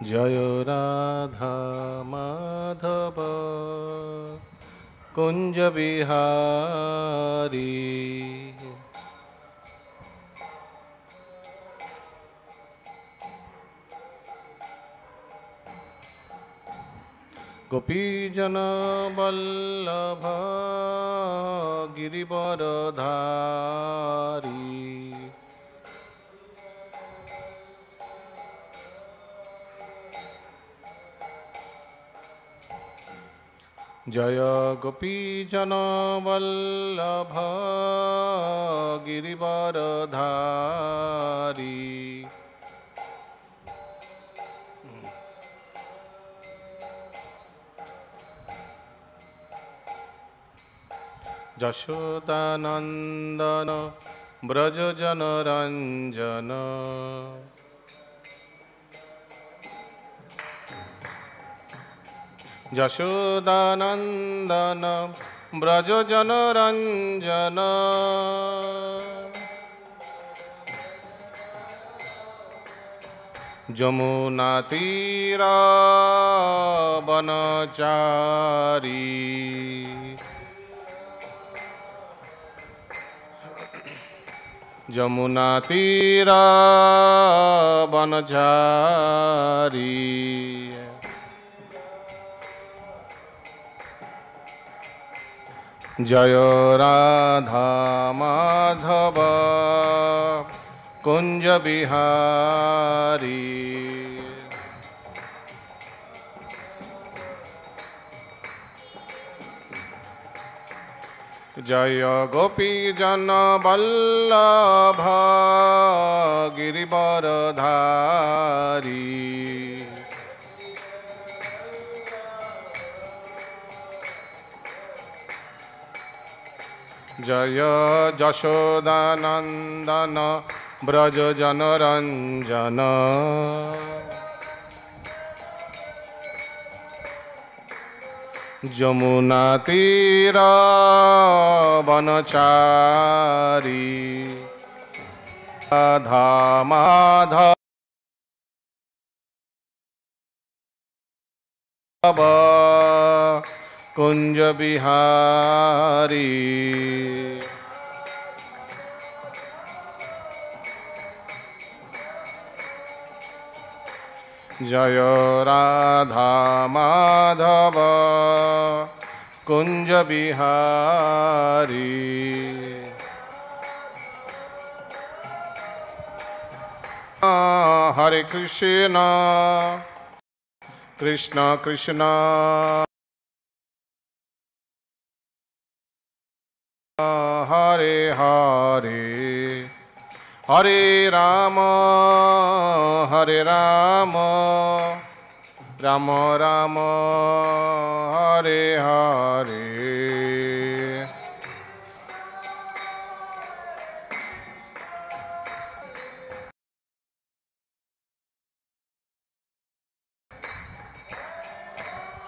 जय राधा माधव कुंज बिहारी। गोपीजन वल्लभ गिरिवरधारी। जय गोपीजन वल्लभ गिरिवरधारी। यशोदानंदन ब्रज जनरंजन। यशोदानंदन ब्रज जनरंजन। जमुना तीरा वनचारी। जमुना तीरा वनचारी। जय राधा माधव कुंज बिहारी। जय गोपीजन वल्लभ गिरिवरधारी। जय यशोदानंदन ब्रज जनरंजन। जमुना तीरा वनचारी। राधा माधव कुंज बिहारी। जय राधा माधव कुंज बिहारी। हरे कृष्ण कृष्ण कृष्ण हरे हरे, हरे राम राम राम हरे हरे।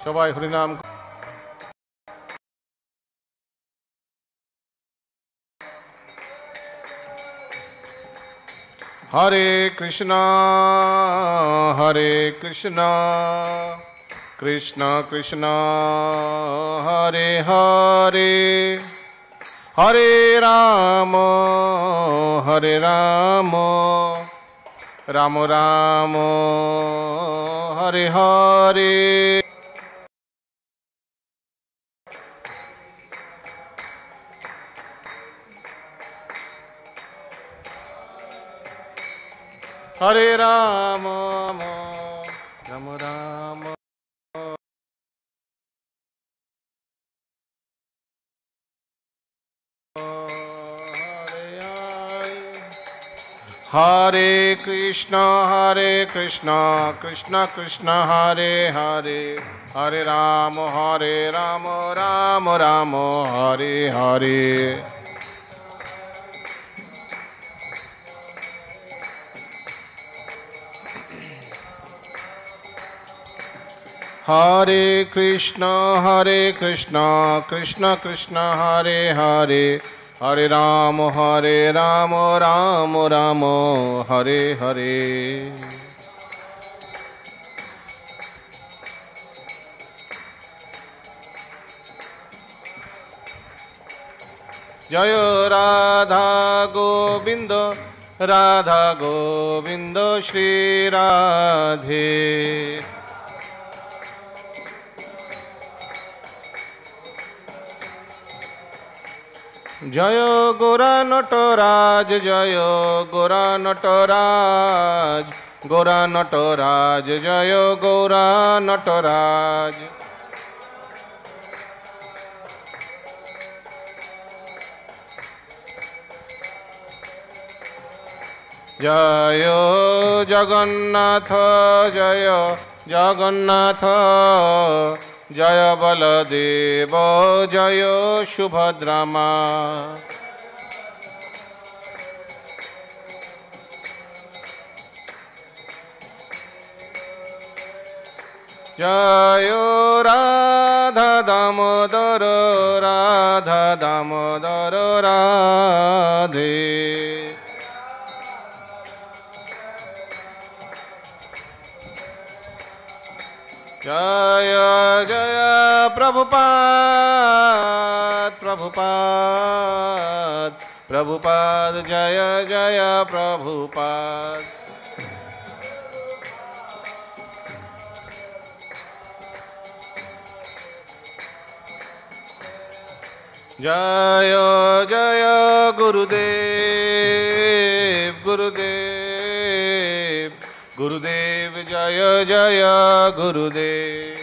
সবাই হরিনাম। हरे कृष्णा कृष्ण कृष्ण हरे हरे, हरे राम राम राम हरे हरे। हरे राम राम राम हरे कृष्ण कृष्ण कृष्ण हरे हरे, हरे राम राम राम हरे हरे। हरे कृष्ण कृष्ण कृष्ण हरे हरे, हरे राम राम राम हरे हरे। জয় রাধা গোবিন্দ রাধা গোবিন্দ শ্রী রাধে। জয় গোরা নটরাজ জয় গোরা নটরাজ, গোরা নটরাজ জয় গোরা নটরাজ। জয় জগন্নাথ জয় জগন্নাথ, জয় বলদেব জয় সুভদ্রা মা। জয় রাধা দামোদর রাধা দামোদর রাধে। জয় জয় প্রভুপাদ প্রভুপাদ প্রভুপাদ, জয় জয় প্রভুপাদ। জয় জয় গুরুদেব গুরুদেব গুরুদেব, জয় জয় গুরুদেব।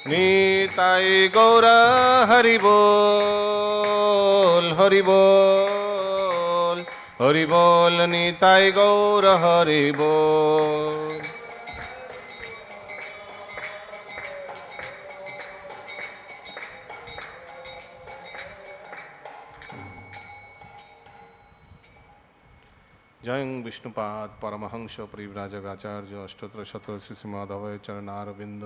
নিতাই গৌর হরি বল হরি বল হরি বল, নিতাই গৌর হরি বল। জয়ং বিষ্ণুপাদ পরমহংস পরিব্রাজকাচার্য অষ্টোত্তর শতক শ্রীমদভয় চরণারविंद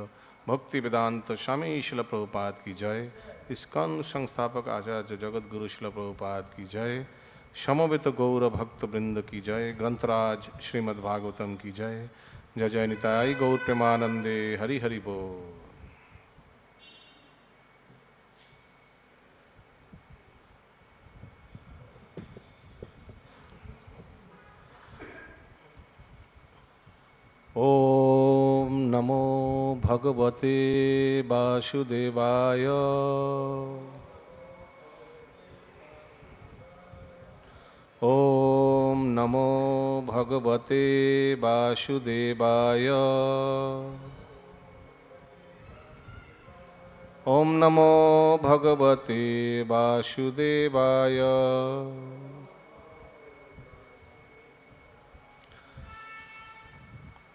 भक्ति वेदांत स्वामी शिल प्रभुपाद की जय। इस्कॉन संस्थापक आचार्य जगत गुरु शिल प्रभुपाद की जय। समवेत गौर भक्त वृंद की जय। ग्रंथराज श्रीमद्भागवतम की जय। जय जय निताई गौर प्रेमानंदे हरि हरि बोल। ओम नमो भगवते वासुदेवाय। ओम नमो भगवते वासुदेवाय। ओम नमो भगवते वासुदेवाय।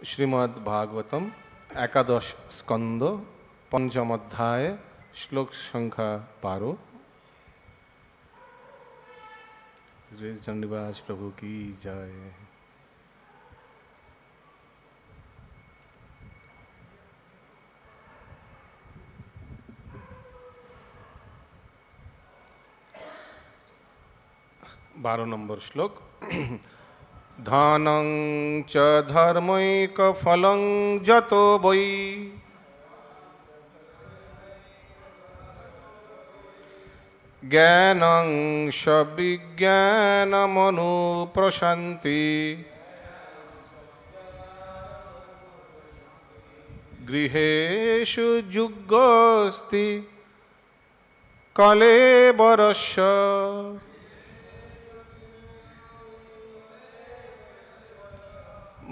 श्रीमद् भागवतम एकादश स्कंद पंचम अध्याय श्लोक संख्या 12। चंडीवास प्रभु की जय। बारह नंबर श्लोक। धनं च धर्मैक फलं जतो वै ज्ञानं स विज्ञानमनुप्रशान्ति गृहेषु जुगोऽस्ति कलेवरस्य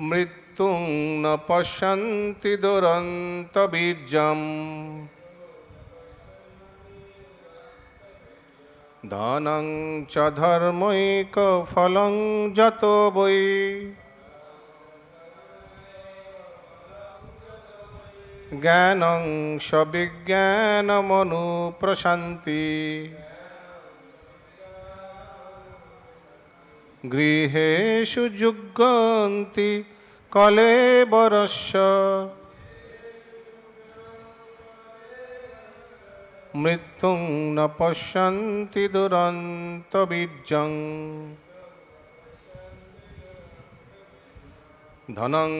मृत्युं न पश्यन्ति दुरन्तबीजम् धनं च धर्मैकफलं जतो वै ज्ञानं स विज्ञानमनुप्रशान्ति गृहेषु जुगन्ति कलेवरस्य मृत्युं न पश्यन्ति दुरन्तबीजम्। ধনং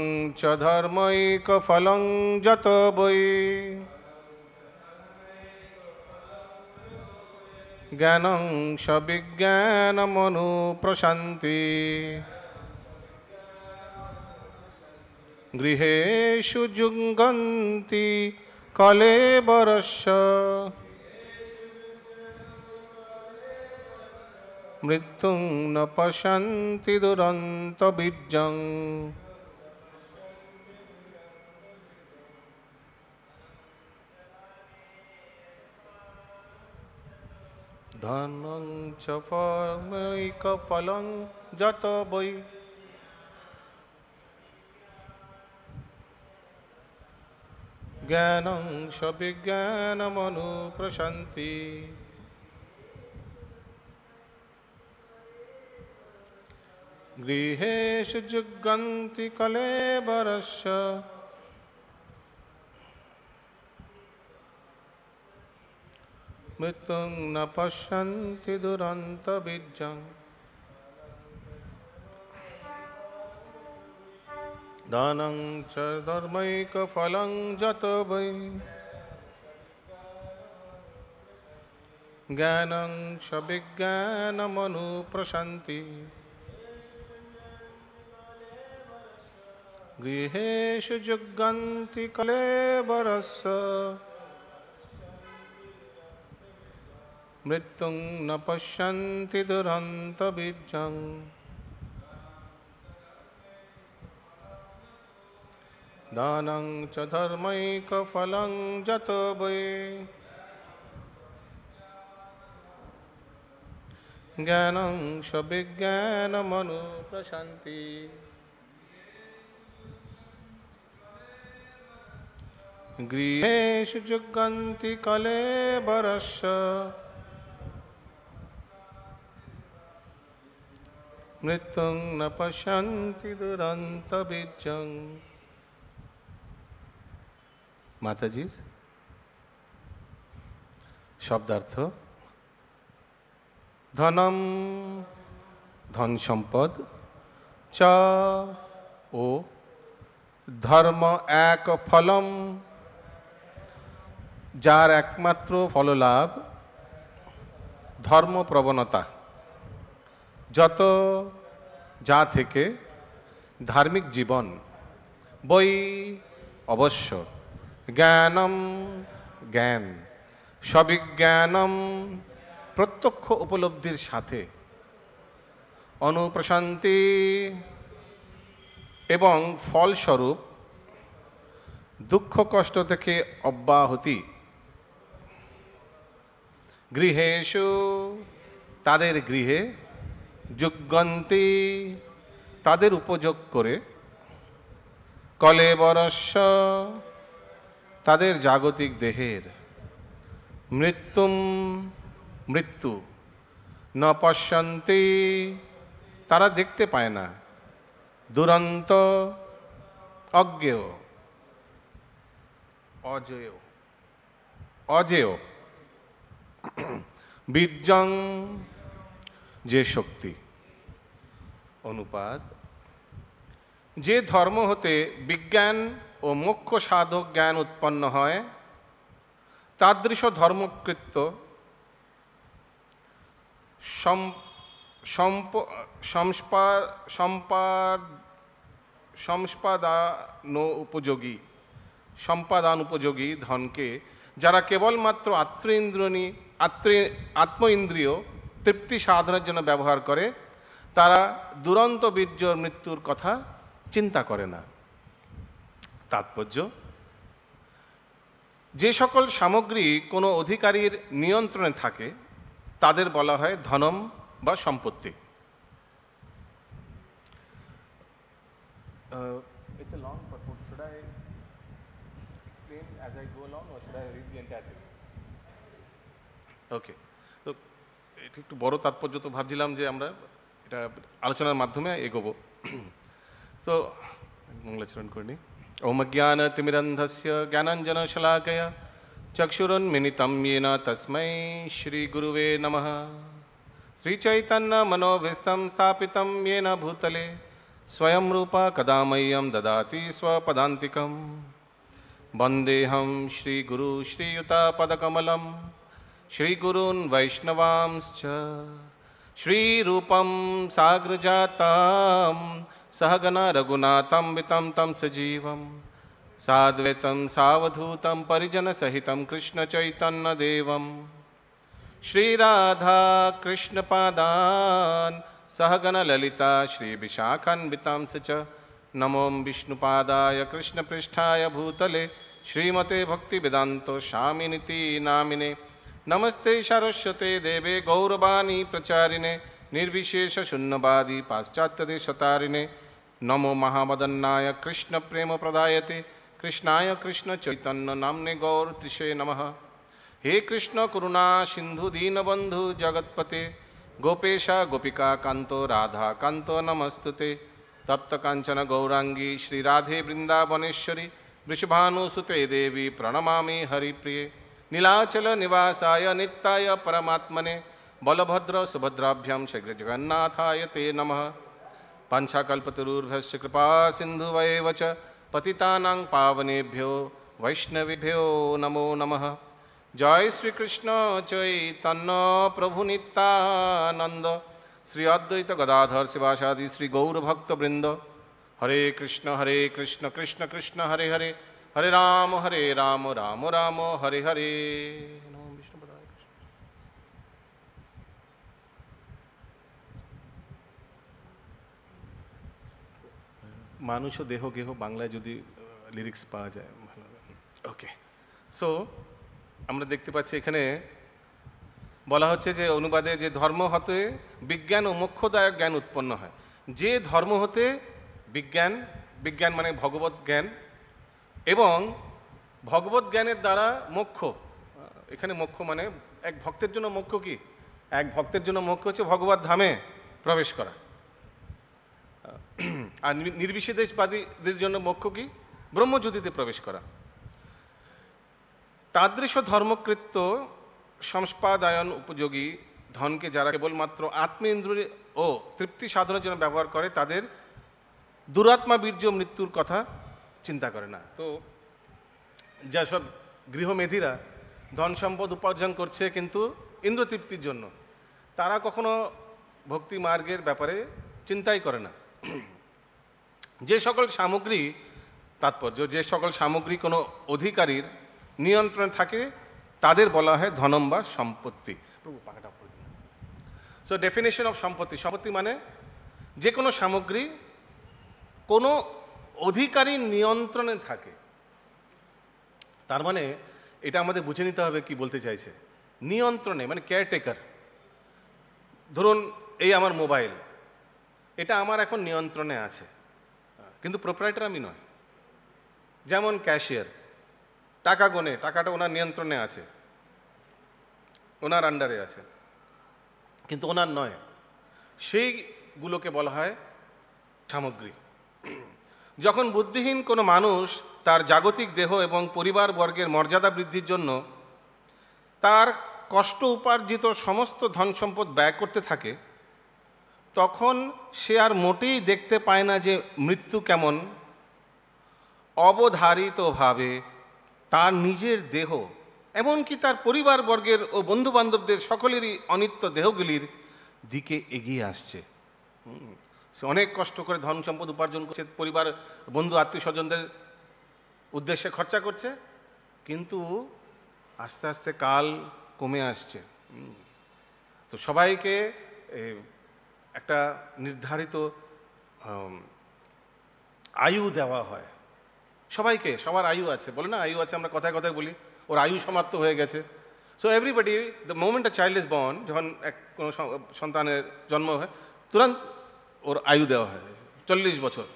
চ ধর্মৈকফলং যত বৈ জ্ঞানং স বিজ্ঞানমনুপ্রশান্তি গৃহেষু যুগন্তি কলেবরস্য মৃত্যুং ন পশ্যন্তি দুরন্তবীর্যং। ধনং চ ফলং যত বৈ জ্ঞানং স বিজ্ঞানমনুপ্রশান্তি গৃহেষু যুগন্তি কলেবরস্য মৃত্যুং ন পশ্যন্তি দুরন্তবীর্যং। দানং চ ধর্মৈকফলং যত বৈ জ্ঞানং স বিজ্ঞানমনুপ্রশান্তি গৃহেষু যুগন্তি কলেবরস্য মৃত্যুং ন পশ্যন্তি দুরন্তবীর্যং। দানং চ ধর্মৈকফলং যত বৈ জ্ঞানং স বিজ্ঞানমনুপ্রশান্তি গৃহেষু যুগন্তি কলেবরস্য মৃত্যুং ন পশ্যন্তি দুরন্তবীর্যং। মাতাজি শব্দার্থ: ধনম ধন সম্পদ, চ ও ধর্ম এক ফলম যার একমাত্র ফললাভ, ধর্ম প্রবণতা যত যা থেকে ধার্মিক জীবন, বৈ অবশ্য, জ্ঞানম জ্ঞান, সবিজ্ঞানম প্রত্যক্ষ উপলব্ধির সাথে, অনুপ্রশান্তি এবং ফলস্বরূপ দুঃখ কষ্ট থেকে অব্যাহতি, গৃহেষু তাদের গৃহে, যুগন্তি তাদের উপযোগ করে, কলেবরস্য তাদের জাগতিক দেহের, মৃত্যুম মৃত্যু, ন পশ্যন্তি তারা দেখতে পায় না, দুরন্ত অজ্ঞেয় অজেয় অজেয়, বীর্যং যে শক্তি। অনুপাদ: যে ধর্ম হতে বিজ্ঞান ও মোক্ষ সাধক জ্ঞান উৎপন্ন হয়, তাদৃশ ধর্মকৃত্য সম্পাদান উপযোগী ধনকে যারা কেবলমাত্র আত্ম ইন্দ্রিয় তৃপ্তি সাধনের জন্য ব্যবহার করে, তারা দুরন্ত বীর্য মৃত্যুর কথা চিন্তা করে না। তাৎপর্য: যে সকল সামগ্রী কোনো অধিকারীর নিয়ন্ত্রণে থাকে তাদের বলা হয় ধনম বা সম্পত্তি। It's a long purport. Should I explain as I go along or should I read the entire thing? Okay. তো এটা একটু বড় তাৎপর্য, তো ভাবছিলাম যে আমরা এটা আলোচনার মাধ্যমে এগোবো। তো মঙ্গলাচরণ করে নিই। ওম জ্ঞানতিমিরন্ধস্য জ্ঞানাঞ্জনশলাকয়া চক্ষুরুন্মিলিतं येन তস্मै শ্রীগুরুবে নমঃ। শ্রীচৈতন্যমনোভীষ্টং স্থাপিतं येन ভূতলে स्वयं रूपा कदा मह्यं ददाति स्वपदान्तिकं वन्देऽहं श्रीगुरु श्रीयुतापदकमलं श्रीगुरून् वैष्णवांश्च श्रीरूपं साग्रजातं सहगण रघुनाथं वितं तं सजीवं साद्वैतं सावधूतं परिजनसहितं कृष्णचैतन्यदेवं श्रीराधा कृष्णपादान् सहगण ललिता श्रीविशाखान्वितांश्च च नमो विष्णुपादाय कृष्णपृष्ठाय भूतले श्रीमते भक्तिवेदान्त स्वामिनिति नामिने नमस्ते सरस्वते देवे गौरवाणी प्रचारिणे निर्विशेषशून्यवादी पाश्चात्यदेशतारिणे नमो महावदन्नाय कृष्णप्रेमप्रदायते कृष्णाय कृष्णचैतन्य नाम्ने गौरतिशे नमः। हे कृष्ण करुणा सिंधु दीनबंधु जगत्पते गोपेश गोपिका कांतो राधा कांतो नमस्तुते तप्त कांचन गौरांगी श्री राधे वृंदावनेश्वरी वृषभानुसुते देवी प्रणमामि हरिप्रिये नीलाचल निवासाय नित्याय परमात्मने बलभद्र सुभद्राभ्यां शीघ्र जगन्नाथाय ते नमः। पंचाकल्पतरुर्भ्यश्च कृपा सिन्धुवैव च पतितानां पावनेभ्यो वैष्णवेभ्यो नमो नमः। जय श्री कृष्ण चैतन्य प्रभु नित्यानंद श्री अद्वैत गदाधर शिवासादि श्री गौर भक्त वृंद हरे कृष्ण कृष्ण कृष्ण हरे हरे हरे राम राम राम हरे हरे। नमो विष्णुपदाय कृष्ण। মানুষ ও দেহ গেহ বাংলায় যদি লিরিক্স পাওয়া যায় ভালো হবে। ওকে, সো আমরা দেখতে পাচ্ছি এখানে বলা হচ্ছে যে অনুবাদে যে ধর্ম হতে বিজ্ঞান ও মোক্ষদায়ক জ্ঞান উৎপন্ন হয়। যে ধর্ম হতে বিজ্ঞান, বিজ্ঞান মানে ভগবত জ্ঞান, এবং ভগবত জ্ঞানের দ্বারা মোক্ষ। এখানে মোক্ষ মানে এক ভক্তের জন্য মোক্ষ কি? এক ভক্তের জন্য মোক্ষ হচ্ছে ভগবত ধামে প্রবেশ করা। আর নির্বিশেষবাদীদের জন্য মোক্ষ কি? ব্রহ্মজ্যোতিতে প্রবেশ করা। তাদৃশ ধর্মকৃত্য সংস্পাদায়ন উপযোগী ধনকে যারা কেবলমাত্র আত্মেন্দ্রিয় ও তৃপ্তি সাধনের জন্য ব্যবহার করে তাদের দুরাত্মা বীর্য মৃত্যুর কথা চিন্তা করে না। তো যেসব গৃহমেধীরা ধন সম্পদ উপার্জন করছে কিন্তু ইন্দ্রতৃপ্তির জন্য, তারা কখনো ভক্তি মার্গের ব্যাপারে চিন্তাই করে না। যে সকল সামগ্রী, তাৎপর্য যে সকল সামগ্রী কোনো অধিকারীর নিয়ন্ত্রণে থাকে তাদের বলা হয় ধনম বা সম্পত্তি। সো ডেফিনেশন অফ সম্পত্তি, সম্পত্তি মানে যে কোনো সামগ্রী কোনো অধিকারীর নিয়ন্ত্রণে থাকে। তার মানে এটা আমাদের বুঝে নিতে হবে কি বলতে চাইছে। নিয়ন্ত্রণে মানে কেয়ারটেকার। ধরুন এই আমার মোবাইল, এটা আমার এখন নিয়ন্ত্রণে আছে, কিন্তু প্রোপ্রাইটার আমি নয়। যেমন ক্যাশিয়ার টাকা গোনে, টাকাটা ওনার নিয়ন্ত্রণে আছে, ওনার আন্ডারে আছে, কিন্তু ওনার নয়। সেইগুলোকে বলা হয় সামগ্রী। যখন বুদ্ধিহীন কোনো মানুষ তার জাগতিক দেহ এবং পরিবার বর্গের মর্যাদা বৃদ্ধির জন্য তার কষ্ট উপার্জিত সমস্ত ধন সম্পদ ব্যয় করতে থাকে, তখন সে আর মোটেই দেখতে পায় না যে মৃত্যু কেমন অবধারিতভাবে তার নিজের দেহ এমনকি তার পরিবার বর্গের ও বন্ধুবান্ধবদের সকলেরই অনিত্য দেহগুলির দিকে এগিয়ে আসছে। সে অনেক কষ্ট করে ধন সম্পদ উপার্জন করছে, পরিবার বন্ধু আত্মীয় স্বজনদের উদ্দেশ্যে খরচা করছে, কিন্তু আস্তে আস্তে কাল কমে আসছে। তো সবাইকে একটা নির্ধারিত আয়ু দেওয়া হয়। সবাইকে, সবার আয়ু আছে, বলে না আয়ু আছে, আমরা কথায় কথায় বলি ওর আয়ু সমাপ্ত হয়ে গেছে। So everybody the moment a child is born, যখন কোনো সন্তানের জন্ম হয় তুরন্ত ওর আয়ু দেওয়া হয় 40 বছর।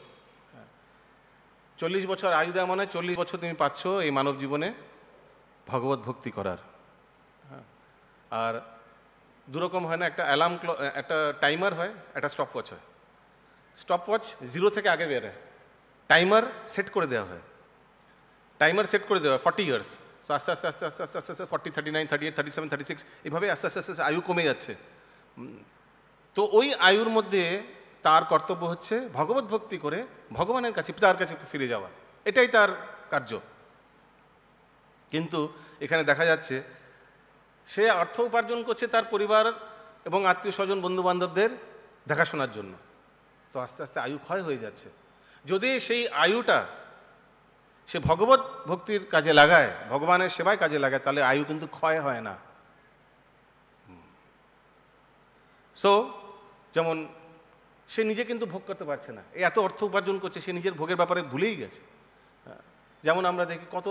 40 বছর আয়ু দেওয়া মানে 40 বছর তুমি পাচ্ছ এই মানব জীবনে ভগবত ভক্তি করার। আর দুরকম হয় না, একটা অ্যালার্ম একটা টাইমার হয়, একটা স্টপ ওয়াচ হয়। স্টপ ওয়াচ 0 থেকে আগে বেরোয়, টাইমার সেট করে দেওয়া হয়। টাইমার সেট করে দেওয়া হয় 40 ইয়ার্স। তো আস্তে আস্তে আস্তে আস্তে আস্তে আস্তে আস্তে 40, 39, 38, 37, 36 এইভাবে আস্তে আস্তে আস্তে আয়ু কমে যাচ্ছে। তো ওই আয়ুর মধ্যে তার কর্তব্য হচ্ছে ভগবত ভক্তি করে ভগবানের কাছে, পিতার কাছে ফিরে যাওয়া, এটাই তার কার্য। কিন্তু এখানে দেখা যাচ্ছে সে অর্থ উপার্জন করছে তার পরিবার এবং আত্মীয় স্বজন বন্ধু বান্ধবদের দেখাশোনার জন্য। তো আস্তে আস্তে আয়ু ক্ষয় হয়ে যাচ্ছে। যদি সেই আয়ুটা সে ভগবত ভক্তির কাজে লাগায়, ভগবানের সেবায় কাজে লাগায়, তাহলে আয়ু কিন্তু ক্ষয় হয় না। সো যেমন সে নিজে কিন্তু ভোগ করতে পারছে না, এত অর্থ উপার্জন করছে, সে নিজের ভোগের ব্যাপারে ভুলেই গেছে। যেমন আমরা দেখি কত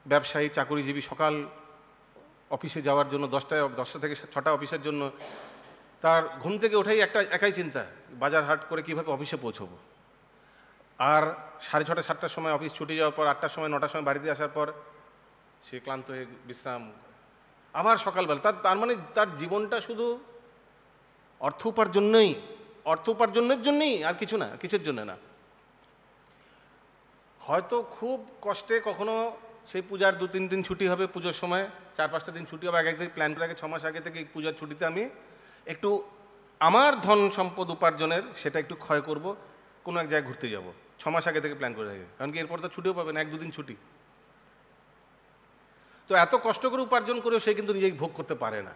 ব্যবসায়ী চাকরিজীবী সকাল অফিসে যাওয়ার জন্য 10টা থেকে 6টা অফিসের জন্য তার ঘুম থেকে ওঠেই একাই চিন্তা, বাজার হাট করে কীভাবে অফিসে পৌঁছবো। আর 6:30 7টার সময় অফিস ছুটি যাওয়ার পর 8টার সময় 9টার সময় বাড়িতে আসার পর সে ক্লান্ত হয়ে বিশ্রাম, আবার সকালবেলা। তার মানে তার জীবনটা শুধু অর্থ উপার্জনের জন্যই, আর কিছু না, কিসের জন্য না। হয়তো খুব কষ্টে কখনো সেই পূজার 2-3 দিন ছুটি হবে, পুজোর সময় 4-5টা দিন ছুটি হবে, আগে থেকে প্ল্যান করে, 6 মাস আগে থেকে এই পূজার ছুটিতে আমি একটু আমার ধন সম্পদ উপার্জনের সেটা একটু ক্ষয় করব, কোনো এক জায়গায় ঘুরতে যাব, 6 মাস আগে থেকে প্ল্যান করে রাখে। কারণ কি এরপর তো ছুটিও পাবে না, 1-2 দিন ছুটি। তো এত কষ্ট করে উপার্জন করেও সে কিন্তু নিজেই ভোগ করতে পারে না।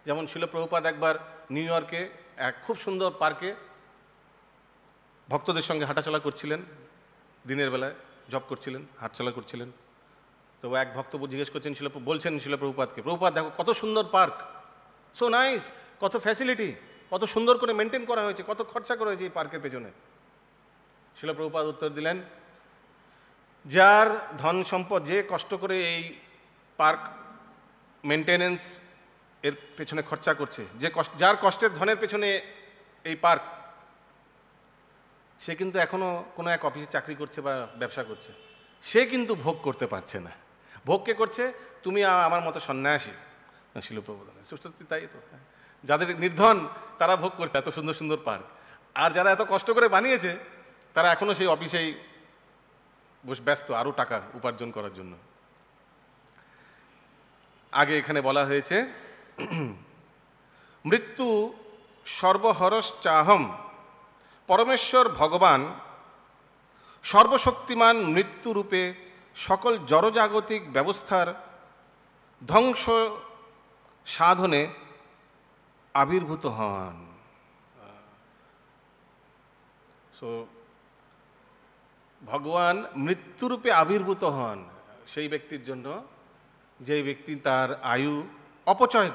যেমন শিল প্রভুপাদ একবার নিউ ইয়র্কে এক খুব সুন্দর পার্কে ভক্তদের সঙ্গে হাঁটাচলা করছিলেন, দিনের বেলায় জব করছিলেন, হাঁটাচলা করছিলেন। তো এক ভক্ত জিজ্ঞেস করছেন, বলছেন শিল প্রভুপাদকে, প্রভুপাদ দেখো কত সুন্দর পার্ক, সো নাইস, কত ফ্যাসিলিটি, কত সুন্দর করে মেনটেন করা হয়েছে, কত খরচা করা হয়েছে এই পার্কের পেছনে। শিল প্রভুপাদ উত্তর দিলেন, যার ধন সম্পদ, যে কষ্ট করে এই পার্ক মেনটেনেন্স এর পেছনে খরচা করছে, যার কষ্টের ধনের পেছনে এই পার্ক, সে কিন্তু এখনও কোনো এক অফিসে চাকরি করছে বা ব্যবসা করছে, সে কিন্তু ভোগ করতে পারছে না। ভোগ কে করছে? তুমি আমার মতো সন্ন্যাসী। শিল প্রভুপাদ, সত্যি তাই তো। যাদের নির্ধন তারা ভোগ করছে এত সুন্দর সুন্দর পার্ক, আর যারা এত কষ্ট করে বানিয়েছে তারা এখনও সেই অফিসেই ব্যস্ত আরও টাকা উপার্জন করার জন্য। আগে এখানে বলা হয়েছে, মৃত্যু সর্বহরশ্চাহম, পরমেশ্বর ভগবান সর্বশক্তিমান মৃত্যুরূপে সকল জড়জাগতিক ব্যবস্থার ধ্বংস সাধনে আবির্ভূত হন। সো ভগবান মৃত্যুরূপে আবির্ভূত হন সেই ব্যক্তির জন্য, যেই ব্যক্তি তার আয়ু অপচয়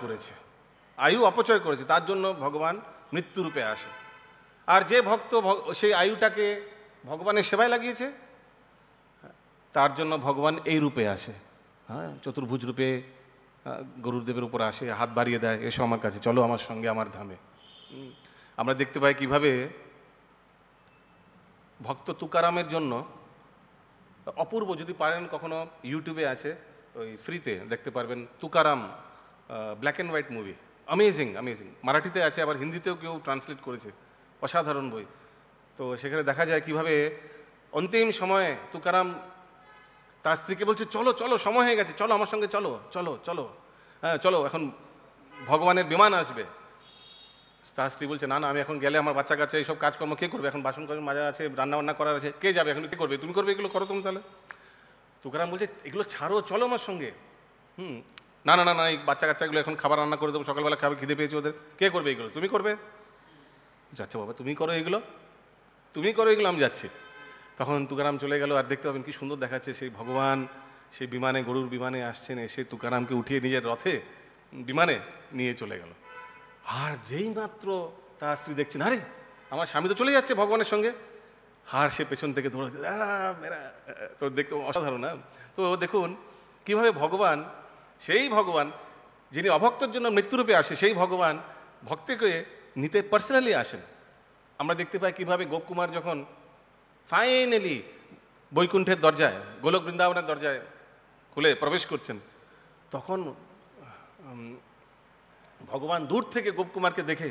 করেছে, তার জন্য ভগবান মৃত্যুরূপে আসে। আর যে ভক্ত সেই আয়ুটাকে ভগবানের সেবায় লাগিয়েছে, তার জন্য ভগবান এই রূপে আসে। হ্যাঁ, চতুর্ভুজ রূপে গরুদেবের উপর আসে, হাত বাড়িয়ে দেয়, এসো আমার কাছে, চলো আমার সঙ্গে আমার ধামে। আমরা দেখতে পাই কিভাবে ভক্ত তুকারামের জন্য অপূর্ব, যদি পারেন কখনো ইউটিউবে আছে, ওই ফ্রিতে দেখতে পারবেন, Tukaram black and white movie, amazing, মারাঠিতে আছে, আবার হিন্দিতেও কেউ ট্রান্সলেট করেছে, অসাধারণ বই। তো সেখানে দেখা যায় কিভাবে অন্তিম সময়ে তুকারাম তার স্ত্রীকে বলছে, চলো চলো, সময় হয়ে গেছে, চলো আমার সঙ্গে, চলো চলো চলো, হ্যাঁ চলো, এখন ভগবানের বিমান আসবে। তার স্ত্রী বলছে, না না, আমি এখন গেলে আমার বাচ্চা কাচ্চা এইসব কাজকর্ম কে করবে, এখন বাসন কাজ মাজা আছে, রান্নাবান্না করার আছে, কে যাবে এখন, কে করবে, তুমি করবে, এগুলো করো তুমি তাহলে। তুকারাম বলছে, এগুলো ছাড়ো, চলো আমার সঙ্গে। না না না না, এই বাচ্চা কাচ্চাগুলো এখন খাবার রান্না করে দেবো, সকালবেলা খাবার খিদে পেয়েছে ওদের, কে করবে এগুলো, তুমি করবে। যাচ্ছে বাবা, তুমি করো এগুলো, আমি যাচ্ছি। তখন তুকারাম চলে গেল, আর দেখতে পাবেন কি সুন্দর দেখাচ্ছে, সেই ভগবান সেই বিমানে, গরুর বিমানে আসছেন, এসে তুকারামকে উঠিয়ে নিজের রথে বিমানে নিয়ে চলে গেল। আর যেই মাত্র তার স্ত্রী দেখছেন, আরে আমার স্বামী তো চলে যাচ্ছে ভগবানের সঙ্গে, আর সে পেছন থেকে দৌড়াচ্ছে, মেরা। তো দেখতে অসাধারণ না? তো দেখুন কিভাবে ভগবান, সেই ভগবান যিনি অভক্তর জন্য মৃত্যুরূপে আসে, সেই ভগবান ভক্তকে নিতে পার্সোনালি আসেন। আমরা দেখতে পাই কিভাবে গোপকুমার যখন ফাইনালি বৈকুণ্ঠের দরজায়, গোলক বৃন্দাবনের দরজায় খুলে প্রবেশ করছেন, তখন ভগবান দূর থেকে গোপকুমারকে দেখে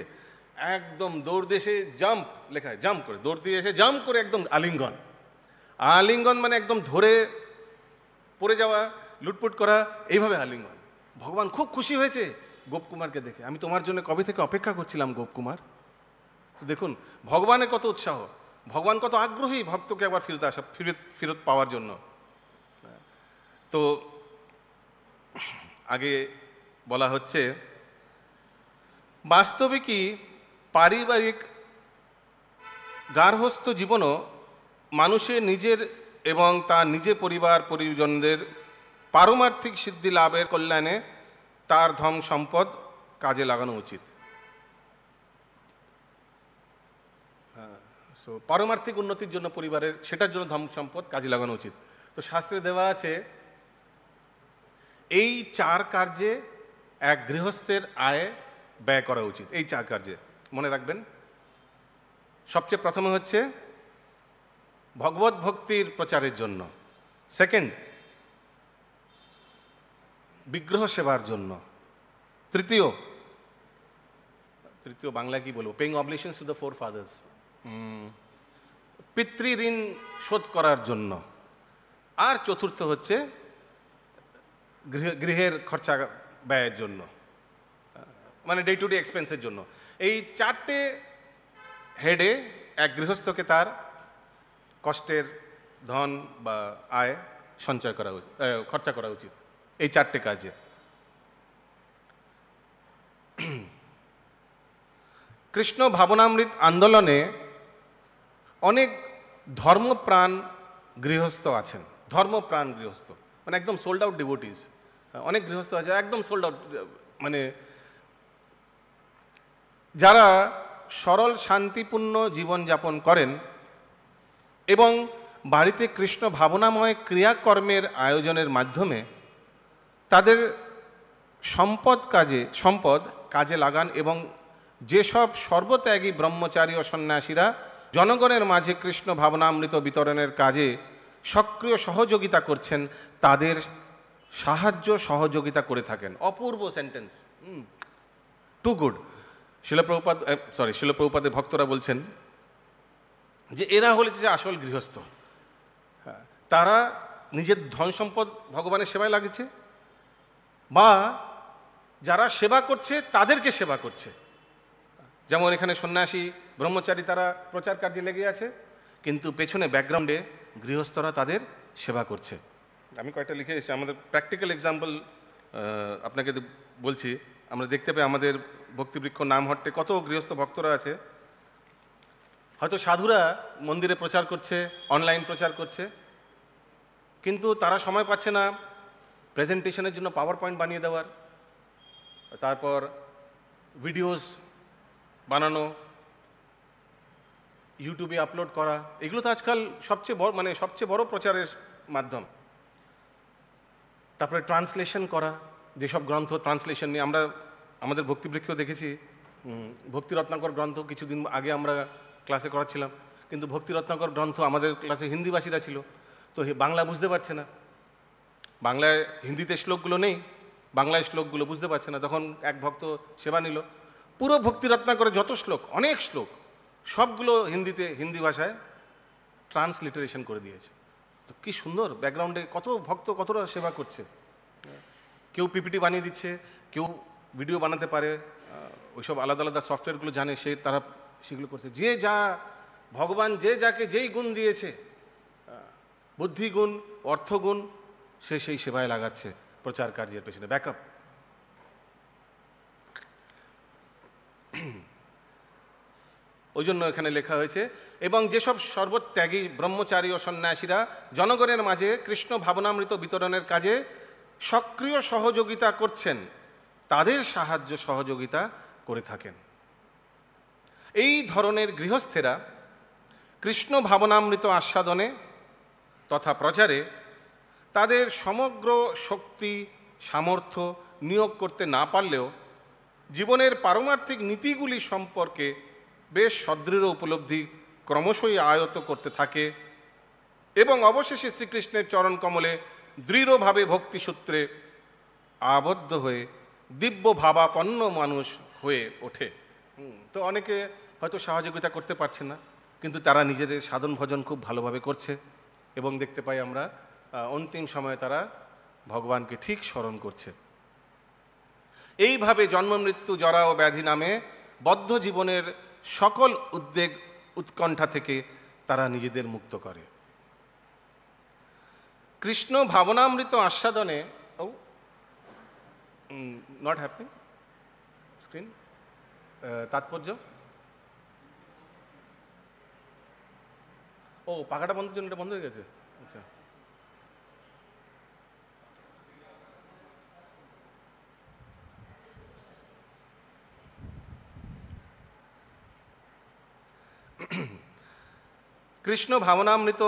একদম দৌড় দিয়ে এসে, জাম্প লেখা হয়, জাম্প করে দৌড় দিয়ে এসে জাম্প করে একদম আলিঙ্গন মানে একদম ধরে পড়ে যাওয়া, লুটপুট করা, এইভাবে আলিঙ্গন। ভগবান খুব খুশি হয়েছে গোপকুমারকে দেখে, আমি তোমার জন্য কবে থেকে অপেক্ষা করছিলাম গোপকুমার, তো দেখুন ভগবানের কত উৎসাহ, ভগবান কত আগ্রহী ভক্তকে একবার ফেরত পাওয়ার জন্য। তো আগে বলা হচ্ছে বাস্তবিকই পারিবারিক গার্হস্থ্য জীবনও মানুষের নিজের এবং তার নিজের পরিবার পরিজনদের পারমার্থিক সিদ্ধি লাভের কল্যাণে তার ধন সম্পদ কাজে লাগানো উচিত। সো পারমার্থিক উন্নতির জন্য পরিবারের, সেটার জন্য ধন সম্পদ কাজে লাগানো উচিত। তো শাস্ত্রে দেওয়া আছে এই 4 কার্যে এক গৃহস্থের আয় ব্যয় করা উচিত। এই 4 কার্যে মনে রাখবেন। সবচেয়ে প্রথমে হচ্ছে ভগবত ভক্তির প্রচারের জন্য, সেকেন্ড বিগ্রহ সেবার জন্য, তৃতীয় বাংলা কি বলবো, paying obligations to the forefathers, পিতৃঋণ শোধ করার জন্য, আর চতুর্থ হচ্ছে গৃহের খরচা ব্যয়ের জন্য, মানে ডে টু ডে এক্সপেন্সের জন্য। এই 4টে হেডে এক গৃহস্থকে তার কষ্টের ধন বা আয় সঞ্চয় করা উচিত, খরচা করা উচিত এই 4টে কাজে। কৃষ্ণ ভাবনামৃত আন্দোলনে অনেক ধর্মপ্রাণ গৃহস্থ আছেন, ধর্মপ্রাণ গৃহস্থ মানে একদম সোল্ড আউট ডিভোটিস। অনেক গৃহস্থ আছে একদম সোল্ড আউট, মানে যারা সরল শান্তিপূর্ণ জীবনযাপন করেন এবং বাড়িতে কৃষ্ণ ভাবনাময় ক্রিয়াকর্মের আয়োজনের মাধ্যমে তাদের সম্পদ কাজে লাগান এবং যেসব সর্বত্যাগী ব্রহ্মচারী ও সন্ন্যাসীরা জনগণের মাঝে কৃষ্ণ ভাবনামৃত বিতরণের কাজে সক্রিয় সহযোগিতা করছেন তাদের সাহায্য সহযোগিতা করে থাকেন। অপূর্ব সেন্টেন্স, টু গুড। শিল প্রভুপাদের ভক্তরা বলছেন যে এরা হলে যে আসল গৃহস্থ, তারা নিজের ধন সম্পদ ভগবানের সেবায় লাগছে বা যারা সেবা করছে তাদেরকে সেবা করছে। যেমন এখানে সন্ন্যাসী ব্রহ্মচারী তারা প্রচার কার্যে লেগে আছে, কিন্তু পেছনে ব্যাকগ্রাউন্ডে গৃহস্থরা তাদের সেবা করছে। আমি কয়েকটা লিখে এসেছি, আমাদের প্র্যাকটিক্যাল এক্সাম্পল আপনাকে বলছি। আমরা দেখতে পাই আমাদের ভক্তিবৃক্ষ নামহট্টে কত গৃহস্থ ভক্তরা আছে। হয়তো সাধুরা মন্দিরে প্রচার করছে, অনলাইন প্রচার করছে, কিন্তু তারা সময় পাচ্ছে না প্রেজেন্টেশনের জন্য পাওয়ার পয়েন্ট বানিয়ে দেওয়ার, তারপর ভিডিওস বানানো, ইউটিউবে আপলোড করা। এগুলো তো আজকাল সবচেয়ে বড় প্রচারের মাধ্যম। তারপরে ট্রান্সলেশন করা, যেসব গ্রন্থ ট্রান্সলেশন নিয়ে আমরা আমাদের ভক্তিবৃক্ষেও দেখেছি। ভক্তিরত্নাকর গ্রন্থ কিছুদিন আগে আমরা ক্লাসে করাচ্ছিলাম, কিন্তু ভক্তিরত্নাকর গ্রন্থ আমাদের ক্লাসে হিন্দিভাষীরা ছিল, তো বাংলা বুঝতে পারছে না, বাংলায় হিন্দিতে শ্লোকগুলো নেই, বাংলায় শ্লোকগুলো বুঝতে পারছে না। তখন এক ভক্ত সেবা নিল, পুরো ভক্তিরত্নাকরে যত শ্লোক, অনেক শ্লোক, সবগুলো হিন্দি ভাষায় ট্রান্সলিটারেশন করে দিয়েছে। তো কি সুন্দর, ব্যাকগ্রাউন্ডে কত ভক্ত কতটা সেবা করছে। কেউ পিপিটি বানিয়ে দিচ্ছে, কেউ ভিডিও বানাতে পারে, ওইসব আলাদা আলাদা সফটওয়্যারগুলো জানে, তারা সেগুলো করছে। যে যা ভগবান যে যাকে যেই গুণ দিয়েছে, বুদ্ধিগুণ, অর্থগুণ, সে সেই সেবায় লাগাচ্ছে প্রচার কার্যের পেছনে, ব্যাকআপ। ওই জন্য এখানে লেখা হয়েছে, এবং যেসব সর্বত্যাগী ব্রহ্মচারী ও সন্ন্যাসীরা জনগণের মাঝে কৃষ্ণ ভাবনামৃত বিতরণের কাজে সক্রিয় সহযোগিতা করছেন তাদের সাহায্য সহযোগিতা করে থাকেন। এই ধরনের গৃহস্থেরা কৃষ্ণ ভাবনামৃত আস্বাদনে তথা প্রচারে তাদের সমগ্র শক্তি সামর্থ্য নিয়োগ করতে না পারলেও জীবনের পারমার্থিক নীতিগুলি সম্পর্কে বেশ সদৃঢ় উপলব্ধি ক্রমশই আয়ত্ত করতে থাকে এবং অবশেষে শ্রীকৃষ্ণের চরণ কমলে দৃঢ়ভাবে ভক্তিসূত্রে আবদ্ধ হয়ে দিব্য ভাবাপন্ন মানুষ হয়ে ওঠে। তো অনেকে হয়তো সহযোগিতা করতে পারছে না, কিন্তু তারা নিজেদের সাধন ভজন খুব ভালোভাবে করছে এবং দেখতে পাই আমরা অন্তিম সময়ে তারা ভগবানকে ঠিক স্মরণ করছে। এইভাবে জন্ম মৃত্যু জরা ও ব্যাধি নামে বদ্ধ জীবনের সকল উদ্বেগ উৎকণ্ঠা থেকে তারা নিজেদের মুক্ত করে। কৃষ্ণ ভাবনামৃত আস্বাদনে নট হ্যাপেনিং স্ক্রিন তাৎপর্য, ও পাখাটা বন্ধের জন্য এটা বন্ধ হয়ে গেছে। আচ্ছা, কৃষ্ণ ভাবনামৃত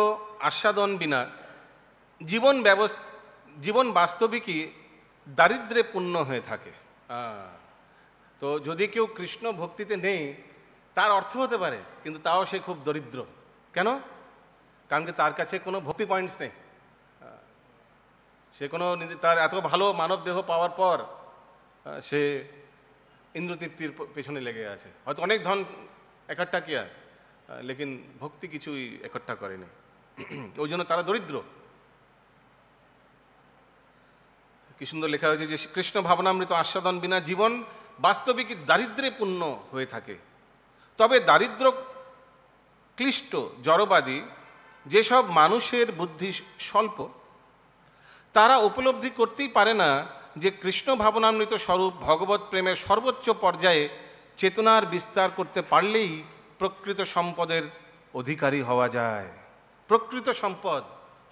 আস্বাদন বিনা জীবন বাস্তবিকই দারিদ্র্যে পূর্ণ হয়ে থাকে। তো যদি কেউ কৃষ্ণ ভক্তিতে নেই, তার অর্থ হতে পারে, কিন্তু তাও সে খুব দরিদ্র। কেন? কারণ কি তার কাছে কোনো ভক্তি পয়েন্টস নেই। সে কোনো তার এত ভালো মানব দেহ পাওয়ার পর সে ইন্দ্রতৃপ্তির পেছনে লেগে আছে। হয়তো অনেক ধন একট্টা কিয়া, লেকিন ভক্তি কিছুই একট্টা করেনি, ওই জন্য তারা দরিদ্র। কি সুন্দর লেখা হয়েছে যে কৃষ্ণ ভাবনামৃত আস্বাদন বিনা জীবন বাস্তবিক দারিদ্র্যে পূর্ণ হয়ে থাকে। তবে দারিদ্র ক্লিষ্ট জড়বাদী যেসব মানুষের বুদ্ধি স্বল্প, তারা উপলব্ধি করতেই পারে না যে কৃষ্ণ ভাবনামৃত স্বরূপ ভগবত প্রেমের সর্বোচ্চ পর্যায়ে চেতনার বিস্তার করতে পারলেই প্রকৃত সম্পদের অধিকারী হওয়া যায়। প্রকৃত সম্পদ,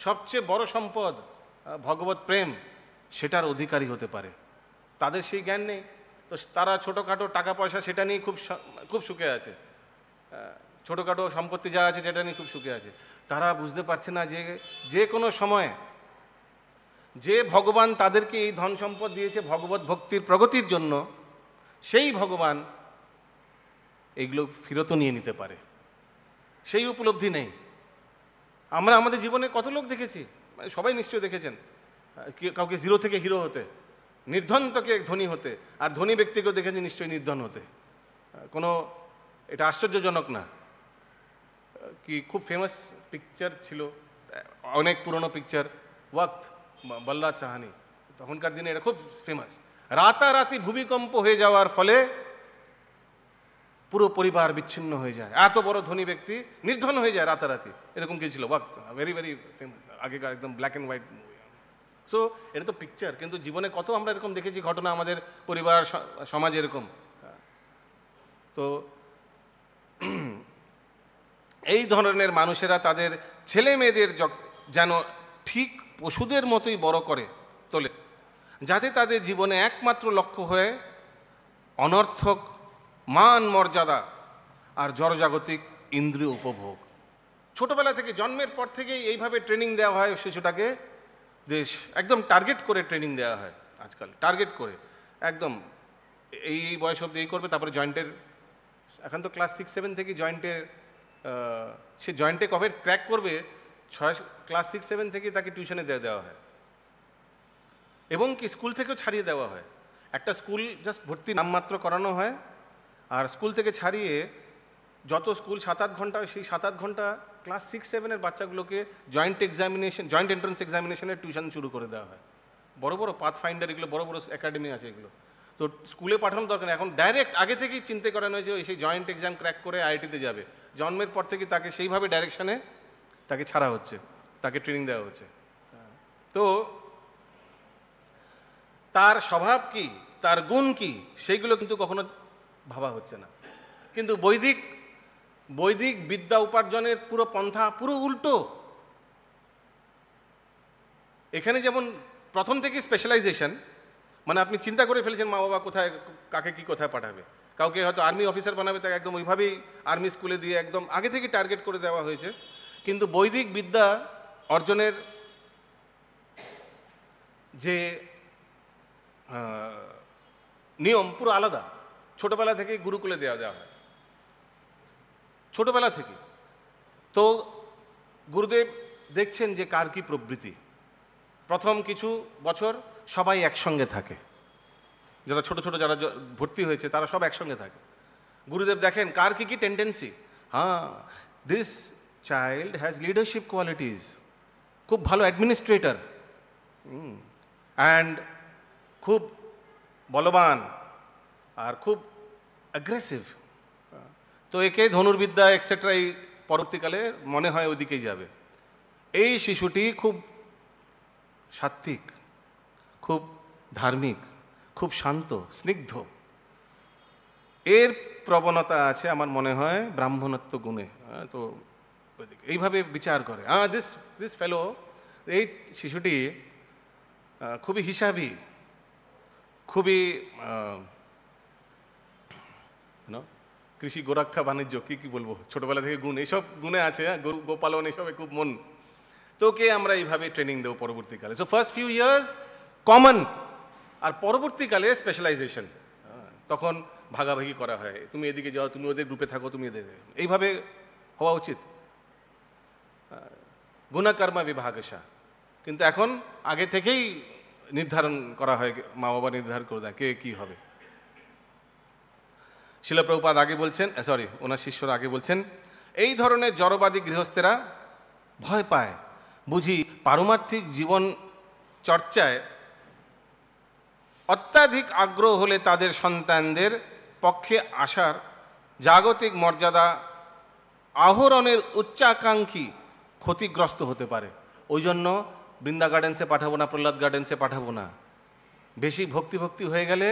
সবচেয়ে বড় সম্পদ ভগবত প্রেম, সেটার অধিকারী হতে পারে। তাদের সেই জ্ঞান নেই, তো তারা ছোটোখাটো টাকা পয়সা সেটা নিয়ে খুব সুখে আছে, ছোটোখাটো সম্পত্তি যা আছে সেটা নিয়ে খুব সুখে আছে। তারা বুঝতে পারছে না যে কোনো সময় যে ভগবান তাদেরকে এই ধন সম্পদ দিয়েছে ভগবত ভক্তির প্রগতির জন্য, সেই ভগবান এইগুলো ফেরতও নিয়ে নিতে পারে। সেই উপলব্ধি নেই। আমরা আমাদের জীবনে কত লোক দেখেছি, সবাই নিশ্চয়ই দেখেছেন, কাউকে জিরো থেকে হিরো হতে, নির্ধন থেকে ধনী হতে, আর ধনী ব্যক্তিকেও দেখেছি নিশ্চয়ই নির্ধন হতে। এটা আশ্চর্যজনক না কি? খুব ফেমাস পিকচার ছিল, অনেক পুরনো পিকচার, ওয়াক্ত, বল্লাদ সাহানি। তখনকার দিনে এটা খুব ফেমাস। রাতারাতি ভূমিকম্প হয়ে যাওয়ার ফলে পুরো পরিবার বিচ্ছিন্ন হয়ে যায়, এত বড় ধনী ব্যক্তি নির্ধন হয়ে যায় রাতারাতি, এরকম কি ছিল ওয়াক্ত, ভেরি ভেরি ফেমাস, আগেকার একদম black and white movie. So এটা তো পিকচার, কিন্তু জীবনে কত আমরা এরকম দেখেছি ঘটনা, আমাদের পরিবার সমাজে এরকম। তো এই ধরনের মানুষেরা তাদের ছেলে মেয়েদের যেন ঠিক পশুদের মতোই বড় করে তোলে, যাতে তাদের জীবনে একমাত্র লক্ষ্য হয়ে অনর্থক মান মর্যাদা আর জড়জাগতিক ইন্দ্রিয় উপভোগ। ছোটবেলা থেকে, জন্মের পর থেকেই এইভাবে ট্রেনিং দেওয়া হয় শিশুটাকে, একদম টার্গেট করে ট্রেনিং দেওয়া হয় আজকাল, টার্গেট করে একদম এই বয়স অবধি এই করবে, তারপরে জয়েন্টের, এখন তো ক্লাস 6-7 থেকে জয়েন্টের, সে জয়েন্টে কবে ক্র্যাক করবে, ক্লাস 6-7 থেকে তাকে টিউশনে দেওয়া হয়, এবং কি স্কুল থেকেও ছাড়িয়ে দেওয়া হয়। একটা স্কুল জাস্ট ভর্তি নামমাত্র করানো হয়, আর স্কুল থেকে ছাড়িয়ে যত স্কুল 7-8 ঘন্টা, সেই 7-8 ঘন্টা ক্লাস 6-7-এর বাচ্চাগুলোকে জয়েন্ট এন্ট্রান্স এক্সামিনেশনের টিউশন শুরু করে দেওয়া হয়। বড় বড় পাথ ফাইন্ডার, এগুলো বড় বড় একাডেমি আছে এগুলো। তো স্কুলে পাঠানোর দরকার নেই, এখন ডাইরেক্ট আগে থেকেই চিন্তা করানো হয়েছে সেই জয়েন্ট এক্সাম ক্র্যাক করে আইআইটিতে যাবে। জন্মের পর থেকে তাকে সেইভাবে ডাইরেকশানে তাকে ছাড়া হচ্ছে, তাকে ট্রেনিং দেওয়া হচ্ছে। তো তার স্বভাব কি, তার গুণ কি, সেইগুলো কিন্তু কখনো ভাবা হচ্ছে না। কিন্তু বৈদিক বিদ্যা উপার্জনের পুরো পন্থা পুরো উল্টো। এখানে যেমন প্রথম থেকে স্পেশালাইজেশন, মানে আপনি চিন্তা করে ফেলেছেন মা বাবা কোথায় কাকে কি কোথায় পাঠাবে, কাউকে হয়তো আর্মি অফিসার বানাবে, তাকে একদম ওইভাবেই আর্মি স্কুলে দিয়ে একদম আগে থেকে টার্গেট করে দেওয়া হয়েছে। কিন্তু বৈদিক বিদ্যা অর্জনের যে নিয়ম পুরো আলাদা। ছোটবেলা থেকে গুরুকুলে দেওয়া হয়, ছোটবেলা থেকে। তো গুরুদেব দেখছেন যে কার কি প্রবৃত্তি। প্রথম কিছু বছর সবাই একসঙ্গে থাকে, যারা ছোট ছোট যারা ভর্তি হয়েছে তারা সব একসঙ্গে থাকে। গুরুদেব দেখেন কার কি কি tendency. This child has leadership qualities, খুব ভালো অ্যাডমিনিস্ট্রেটর, অ্যান্ড খুব বলবান আর খুব অ্যাগ্রেসিভ। তো একে ধনুর্বিদ্যা এক্সেট্রা এই পরবর্তীকালে মনে হয় ওদিকেই যাবে। এই শিশুটি খুব সাত্ত্বিক, খুব ধার্মিক, খুব শান্ত, স্নিগ্ধ। এর প্রবণতা আছে আমার মনে হয় ব্রাহ্মণত্ব গুণে। তো এইভাবে বিচার করে দিস ফেলো, এই শিশুটি খুবই হিসাবি, খুবই কৃষি, গোরক্ষা, বাণিজ্য, কি বলবো, ছোটবেলা থেকে গুণ, এইসব গুণে আছে, গরু গোপালন এসবে খুব মন। তো ওকে আমরা এইভাবে ট্রেনিং দেবো পরবর্তীকালে। So first few years common, আর পরবর্তীকালে স্পেশালাইজেশন, তখন ভাগাভাগি করা হয়, তুমি এদিকে যাও, তুমি ওদের গ্রুপে থাকো, তুমি এদের, এইভাবে হওয়া উচিত, গুণকর্মা বিভাগশা। কিন্তু এখন আগে থেকেই নির্ধারণ করা হয়, মা বাবা নির্ধারণ করে দেয় কে কি হবে। শিলা প্রভুপাদ আগে বলছেন, ওনার শিষ্যরা আগে বলছেন, এই ধরনের জড়বাদী গৃহস্থেরা ভয় পায় বুঝি পারমার্থিক জীবন চর্চায় অত্যাধিক আগ্রহ হলে তাদের সন্তানদের পক্ষে আসার জাগতিক মর্যাদা আহরণের উচ্চাকাঙ্ক্ষী ক্ষতিগ্রস্ত হতে পারে। ওই জন্য বৃন্দা গার্ডেন্সে পাঠাবো না, প্রহ্লাদ গার্ডেন্সে পাঠাবো না। বেশি ভক্তি হয়ে গেলে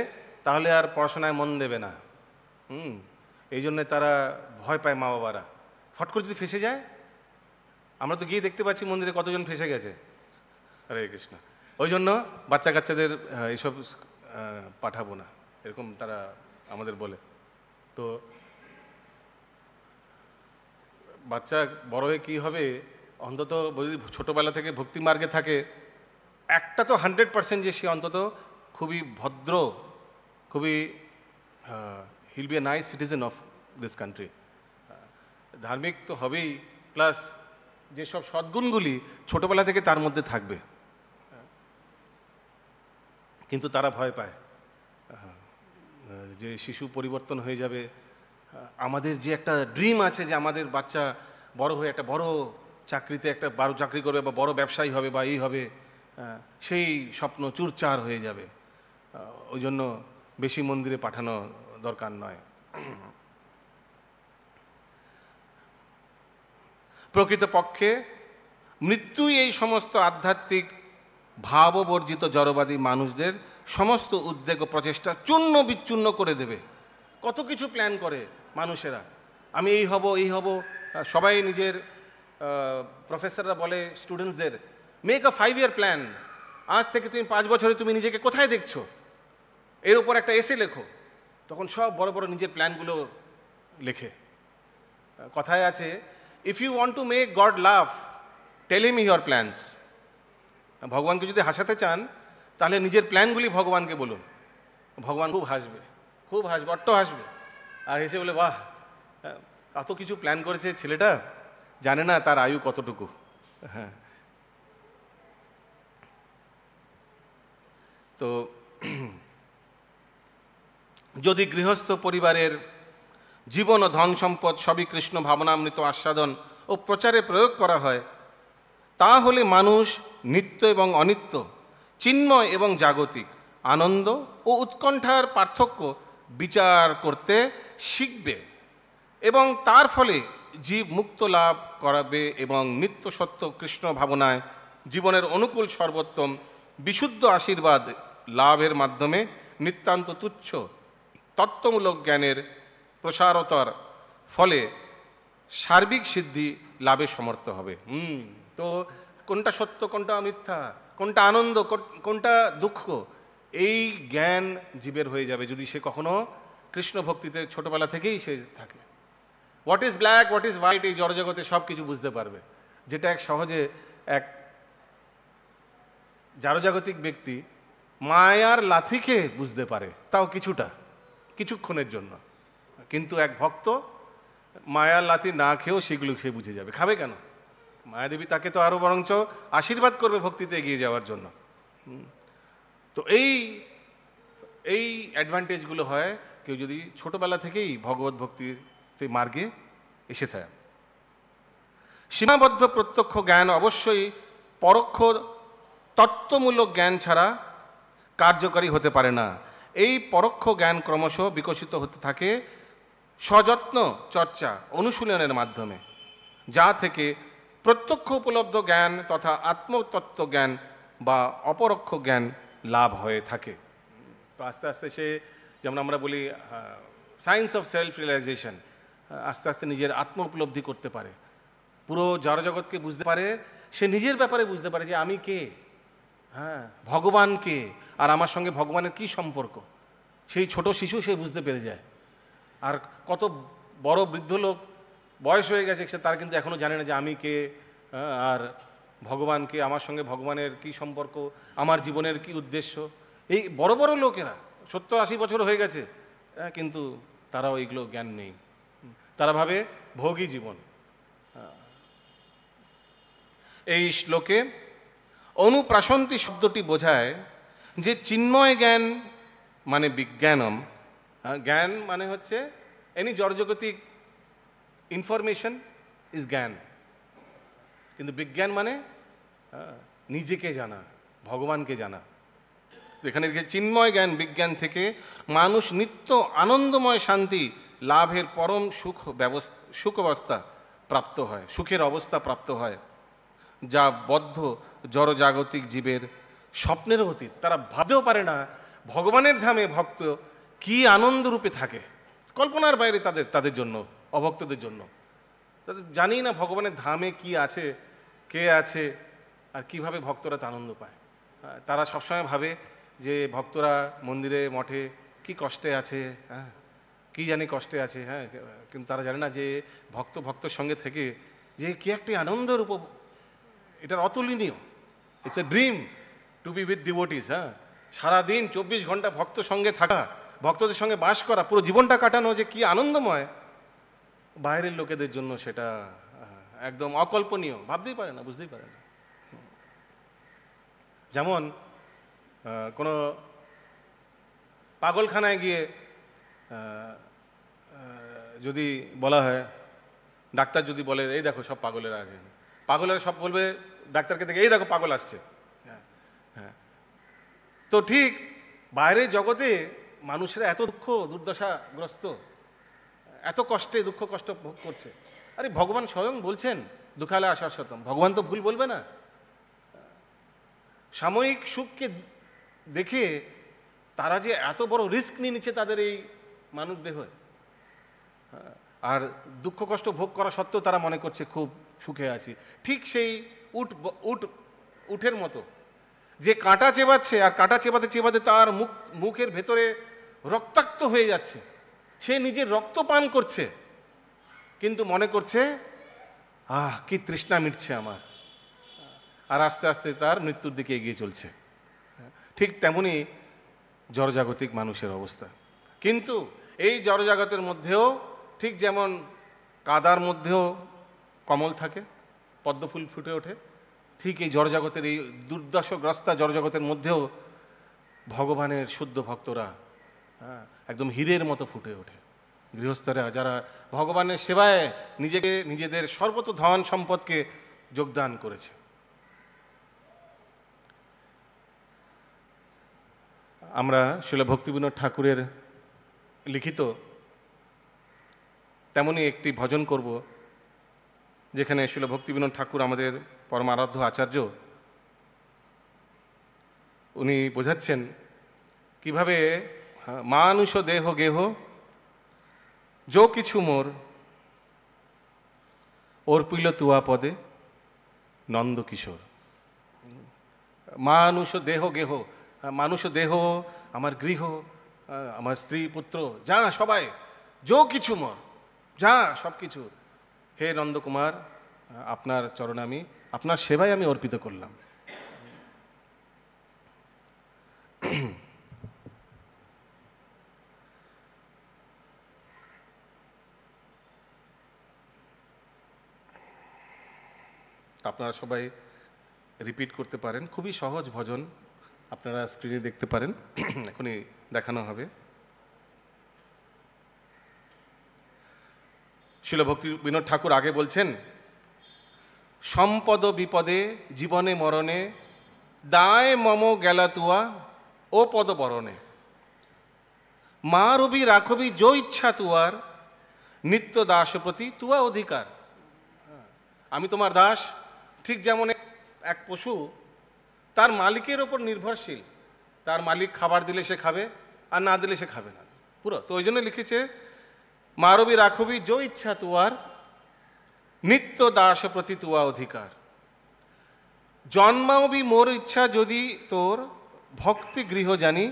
তাহলে আর পড়াশোনায় মন দেবে না। এই জন্যে তারা ভয় পায় মা বাবারা। ফট করে যদি ফেসে যায়, আমরা তো গিয়ে দেখতে পাচ্ছি মন্দিরে কতজন ফেসে গেছে, হরে কৃষ্ণ। ওই জন্য বাচ্চা কাচ্চাদের এইসব পাঠাবো না, এরকম তারা আমাদের বলে। তো বাচ্চা বড় হয়ে কী হবে, অন্তত যদি ছোটোবেলা থেকে ভক্তি মার্গে থাকে, একটা তো 100% যে সে অন্তত খুবই ভদ্র, খুবই he'll be a nice citizen of this country, ধার্মিক তো হবেই, প্লাস যেসব সদ্গুণগুলি ছোটোবেলা থেকে তার মধ্যে থাকবে। কিন্তু তারা ভয় পায় যে শিশু পরিবর্তন হয়ে যাবে। আমাদের যে একটা ড্রিম আছে যে আমাদের বাচ্চা বড় হয়ে একটা বড় চাকরিতে, একটা বড় চাকরি করবে বা বড় ব্যবসায়ী হবে বা এই হবে, সেই স্বপ্ন চুরচার হয়ে যাবে। ওই জন্য বেশি মন্দিরে পাঠানো দরকার নয়। প্রকৃতপক্ষে মৃত্যুই এই সমস্ত আধ্যাত্মিক ভাববর্জিত জড়বাদী মানুষদের সমস্ত উদ্বেগ ও প্রচেষ্টা চূর্ণ বিচ্ছিন্ন করে দেবে। কত কিছু প্ল্যান করে মানুষেরা, আমি এই হব। সবাই নিজের প্রফেসররা বলে স্টুডেন্টসদের, মেক আ 5 year প্ল্যান। আজ থেকে তুমি 5 বছরে তুমি নিজেকে কোথায় দেখছো, এর উপর একটা এসে লেখো। তখন সব বড় বড় নিজের প্ল্যানগুলো লেখে। কথায় আছে, if you want to make God laugh, tell him your plans. ভগবানকে যদি হাসাতে চান তাহলে নিজের প্ল্যানগুলি ভগবানকে বলুন, ভগবান খুব হাসবে, অট্ট হাসবে। আর হেসে বলে, বাহ, এত কিছু প্ল্যান করেছে ছেলেটা, জানে না তার আয়ু কতটুকু। হ্যাঁ, তো যদি গৃহস্থ পরিবারের জীবন ও ধন সম্পদ সবই কৃষ্ণ ভাবনামৃত আস্বাদন ও প্রচারে প্রয়োগ করা হয়, তাহলে মানুষ নিত্য এবং অনিত্য, চিন্ময় এবং জাগতিক, আনন্দ ও উৎকণ্ঠার পার্থক্য বিচার করতে শিখবে এবং তার ফলে জীব মুক্ত লাভ করাবে এবং নিত্য সত্য কৃষ্ণ ভাবনায় জীবনের অনুকূল সর্বোত্তম বিশুদ্ধ আশীর্বাদ লাভের মাধ্যমে নিতান্ত তুচ্ছ তত্ত্বমূলক জ্ঞানের প্রসারতার ফলে সার্বিক সিদ্ধি লাভে সমর্থ হবে। তো কোনটা সত্য, কোনটা মিথ্যা, কোনটা আনন্দ, কোনটা দুঃখ, এই জ্ঞান জীবের হয়ে যাবে যদি সে কখনো কৃষ্ণ ভক্তিতে ছোটবেলা থেকেই সে থাকে। What is black, what is white, এই জড়জগতে সব কিছু বুঝতে পারবে, যেটা সহজে এক জারজাগতিক ব্যক্তি মায়ার লাথিকে বুঝতে পারে, তাও কিছুক্ষণের জন্য। কিন্তু এক ভক্ত মায়ার লাথি না খেয়েও সেগুলো সে বুঝে যাবে। খাবে কেন? মায়াদেবী তাকে তো আরও বরঞ্চ আশীর্বাদ করবে ভক্তিতে এগিয়ে যাওয়ার জন্য। তো এই অ্যাডভান্টেজগুলো হয় কেউ যদি ছোটবেলা থেকেই ভগবত ভক্তিতে মার্গে এসে থাকে। সীমাবদ্ধ প্রত্যক্ষ জ্ঞান অবশ্যই পরোক্ষ তত্ত্বমূলক জ্ঞান ছাড়া কার্যকারী হতে পারে না। এই পরোক্ষ জ্ঞান ক্রমশ বিকশিত হতে থাকে সযত্ন চর্চা অনুশীলনের মাধ্যমে, যা থেকে প্রত্যক্ষ উপলব্ধ জ্ঞান তথা আত্মতত্ত্ব জ্ঞান বা অপরোক্ষ জ্ঞান লাভ হয়ে থাকে। তো আস্তে আস্তে সে, যেমন আমরা বলি সায়েন্স অফ সেলফ রিয়েলাইজেশন, আস্তে আস্তে নিজের আত্ম উপলব্ধি করতে পারে, পুরো জড়জগৎকে বুঝতে পারে, সে নিজের ব্যাপারে বুঝতে পারে যে আমি কে, হ্যাঁ, ভগবান কে, আর আমার সঙ্গে ভগবানের কি সম্পর্ক। সেই ছোট শিশু সে বুঝতে পেরে যায়। আর কত বড় বৃদ্ধ লোক, বয়স হয়ে গেছে, সে তার কিন্তু এখনও জানে না যে আমি কে, আর ভগবানকে, আমার সঙ্গে ভগবানের কি সম্পর্ক, আমার জীবনের কি উদ্দেশ্য। এই বড় বড় লোকেরা 70-80 বছর হয়ে গেছে, কিন্তু তারাও এইগুলো জ্ঞান নেই। তারা ভাবে ভোগী জীবন। এই শ্লোকে অনুপ্রাসন্তি শব্দটি বোঝায় যে চিন্ময় জ্ঞান মানে বিজ্ঞানম, জ্ঞান মানে হচ্ছে এনি জড়জগতিক ইনফরমেশন ইজ জ্ঞান, কিন্তু বিজ্ঞান মানে নিজেকে জানা, ভগবানকে জানা। এখানে চিন্ময় জ্ঞান বিজ্ঞান থেকে মানুষ নিত্য আনন্দময় শান্তি লাভের পরম সুখ অবস্থা প্রাপ্ত হয়, সুখের অবস্থা প্রাপ্ত হয়, যা বদ্ধ জড়জাগতিক জীবের স্বপ্নের অতীত। তারা ভাবতেও পারে না ভগবানের ধামে ভক্ত কি আনন্দরূপে থাকে, কল্পনার বাইরে তাদের জন্য, অভক্তদের জন্য। তাদের জানি না ভগবানের ধামে কি আছে, কে আছে, আর কিভাবে ভক্তরা তা আনন্দ পায়। তারা সবসময় ভাবে যে ভক্তরা মন্দিরে মঠে কি কষ্টে আছে, হ্যাঁ, কি জানি কষ্টে আছে, হ্যাঁ, কিন্তু তারা জানে না যে ভক্তর সঙ্গে থেকে যে কি একটি আনন্দের এটার অতুলনীয়। It's a dream to be with devotees. হ্যাঁ, সারাদিন 24 ঘন্টা ভক্ত সঙ্গে থাকা, ভক্তদের সঙ্গে বাস করা, পুরো জীবনটা কাটানো যে কি আনন্দময়, বাইরের লোকেদের জন্য সেটা একদম অকল্পনীয়, ভাবতেই পারে না, বুঝতেই পারে না। যেমন কোনো পাগলখানায় গিয়ে যদি বলা হয়, ডাক্তার যদি বলে এই দেখো সব পাগলেরা আছে, পাগলেরা সব বলবে ডাক্তারকে দেখে এই দেখো পাগল আসছে। হ্যাঁ, তো ঠিক বাইরের জগতে মানুষেরা এত দুঃখ দুর্দশাগ্রস্ত, এত কষ্টে দুঃখ কষ্ট ভোগ করছে। আরে ভগবান স্বয়ং বলছেন দুঃখালে আশাশ্বতম, ভগবান তো ভুল বলবে না। সাময়িক সুখকে দেখে তারা যে এত বড় রিস্ক নিয়ে নিচ্ছে তাদের এই মানব দেহে, আর দুঃখ কষ্ট ভোগ করা সত্ত্বেও তারা মনে করছে খুব সুখে আছি। ঠিক সেই উটের মতো যে কাঁটা চেবাচ্ছে, আর কাঁটা চেবাতে চেবাতে তার মুখের ভেতরে রক্তাক্ত হয়ে যাচ্ছে, সে নিজের রক্ত পান করছে, কিন্তু মনে করছে কি তৃষ্ণা মিটছে আমার, আর আস্তে আস্তে তার মৃত্যুর দিকে এগিয়ে চলছে। ঠিক তেমনি জড়জাগতিক মানুষের অবস্থা। কিন্তু এই জড়জাগতের মধ্যেও ঠিক যেমন কাদার মধ্যেও কমল থাকে, পদ্মফুল ফুটে ওঠে, ঠিক এই জড়জাগতের, এই দুর্দশাগ্রস্তা জড়জগতের মধ্যেও ভগবানের শুদ্ধ ভক্তরা একদম হীরের মতো ফুটে ওঠে। গৃহস্থরা যারা ভগবানের সেবায় নিজেদের সর্বত ধন সম্পদকে যোগদান করেছে। আমরা শিল ভক্তিবিনোদ ঠাকুরের লিখিত তেমনই একটি ভজন করব, যেখানে শিল ভক্তিবিনোদ ঠাকুর আমাদের পরম আরাধ্য আচার্য, উনি বোঝাচ্ছেন কিভাবে মানুষ দেহ গেহ যো কিছু মোর অর্পিল তুয়া পদে নন্দ কিশোর। মানুষ দেহ গেহ, মানুষ দেহ, আমার গৃহ, আমার স্ত্রী পুত্র, যা সবাই, যো কিছু মোর, যা সব কিছু, হে নন্দকুমার, আপনার চরণে আমি, আপনার সেবায় আমি অর্পিত করলাম। আপনারা সবাই রিপিট করতে পারেন, খুবই সহজ ভজন, আপনারা স্ক্রিনে দেখতে পারেন, এখনই দেখানো হবে। শিল ভক্তিবিনোদ ঠাকুর আগে বলছেন, সম্পদ বিপদে জীবনে মরণে দায় মম গেলা তুয়া ও পদ বরণে, মা রবি রাখবি যো ইচ্ছা তুয়ার নিত্য দাস প্রতি তুয়া অধিকার। আমি তোমার দাস, ঠিক যেমন এক পশু তার মালিকের ওপর নির্ভরশীল, তার মালিক খাবার দিলে সে খাবে, আর না দিলে সে খাবে না পুরো। তো ওই জন্য লিখেছে মারবি রাখবি যো ইচ্ছা তুয়ার, নিত্য দাস প্রতি তুয়া অধিকার। জন্মাবি মোর ইচ্ছা যদি তোর, ভক্তি গৃহ জানি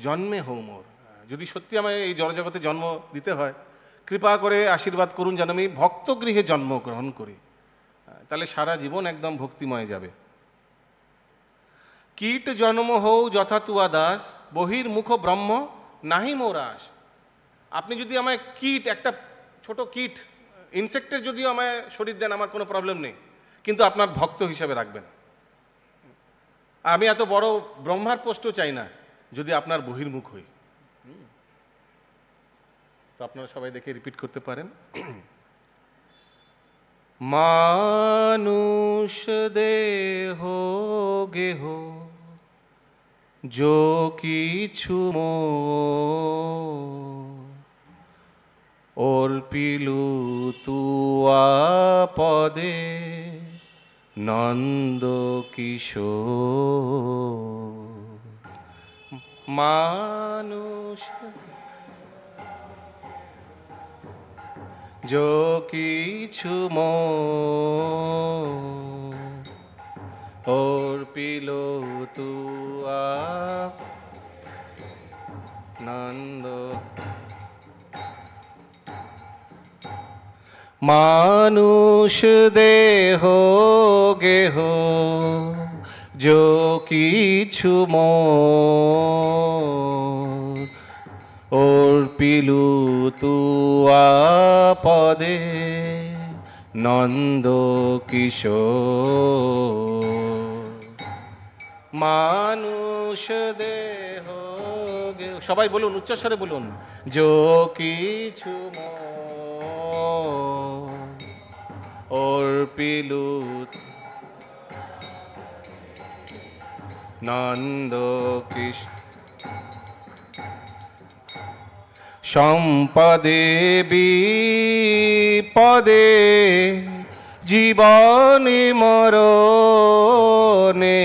জন্মে হও মোর। যদি সত্যি আমায় এই জড়জগতে জন্ম দিতে হয়, কৃপা করে আশীর্বাদ করুন যেন আমি ভক্ত গৃহে জন্মগ্রহণ করি, তাহলে সারা জীবন একদম ভক্তিময় যাবে। কীট জন্ম হও যথা তুয়া দাস, বহির্মুখ ব্রহ্ম নাহি মোরাস। আপনি যদি আমায় কীট, একটা ছোট কীট, ইনসেক্টের যদিও আমায় শরীর দেন, আমার কোনো প্রবলেম নেই, কিন্তু আপনার ভক্ত হিসাবে রাখবেন। আমি এত বড় ব্রহ্মার পোস্টও চাই না যদি আপনার বহির্মুখ হই। তো আপনারা সবাই দেখে রিপিট করতে পারেন। মানুষ দেহ গেহ যো কিছু অর্পিলু তুয়া পদে নন্দ কিশোর। মানুষ যো কিছু অর্পিল তুয়া নন্দ। মানুষ দেহ গেহ যো কিছু অর্পিলু তুয়া পদে নন্দ কিশোর। মানুষ দেহ গেহ, সবাই বলুন, উচ্চস্বরে বলুন, যো কিছু অর্পিলু নন্দ কিশোর। সম্পদে বিপদে জীবনে মরণে,